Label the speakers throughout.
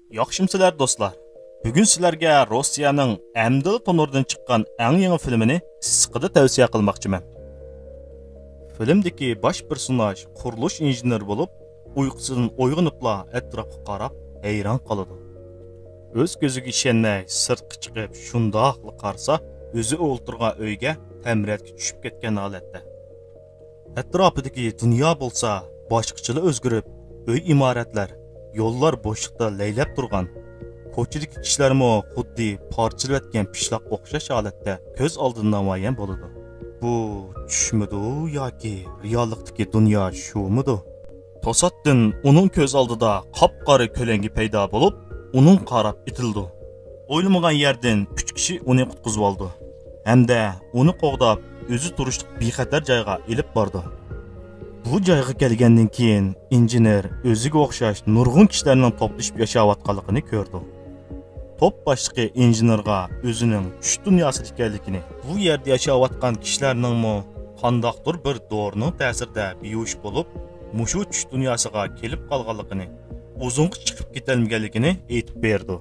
Speaker 1: Yaxshimsizlar do'stlar. Bugun sizlarga Rossiyaning Amdil tonuridan chiqqan eng yangi filmini siqida tavsiya qilmoqchiman. Filmdagi bosh personaj qurilish injener bo'lib, uyqusidan uyg'onibla atrofga qarab hayron qoladi. O'z ko'ziga ishonmay sirtqa chiqib shundoqli qarasa, o'zi o'ltirgan uyga ta'miratga tushib ketgan holatda. Atrofidagi dunyo bo'lsa, boshqachalar o'zgarib, uy imoratlar, yo'llar bo'shliqda laylab turgan. Ko'chadagi kishilarmi xuddi parchalayotgan pishloq o'xshash holatda ko'z oldida namoyon bo'ladi. Bu tushmidi yoki reallikdagi dunyo shumidi? To'satdan uning ko'z oldida qop-qora ko'langi paydo bo'lib, uning qarab itildi. O'ylamagan yerdan 3 kishi uni qutqizib oldi. Hamda uni qo'g'dab, o'zi turishlik bexatar joyga elib bordi. Bu joyga kelgandan keyin injener o'ziga o'xshash nurg'un kishilarning to'plashib yashayotganligini ko'rdi. Top boshlig'i injenerga o'zining tush dunyosida ekanligini, bu yerda yashayotgan kishilarningmi qandaqdir bir dorining ta'sirida behush bo'lib, mushu tush dunyosiga kelib qolganligini, uzunga chiqib ketolmaganligini aytib berdi.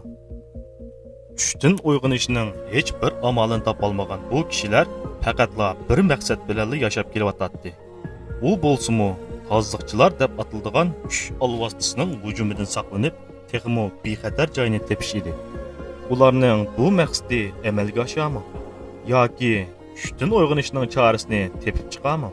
Speaker 1: Tushdan uyg'onishning hech bir amalini topolmagan bu kishilar faqatla bir maqsad bilan yashab kelyotdi. U bo'lsa-mu tozliqchilar deb atiladigan tush alvostisining hujumidan saqlanib, texmo bexatar joyni tepish edi. Ularning bu maqsadi amalga oshami yoki tushdan uyg'onishning chorasini tepib chiqami?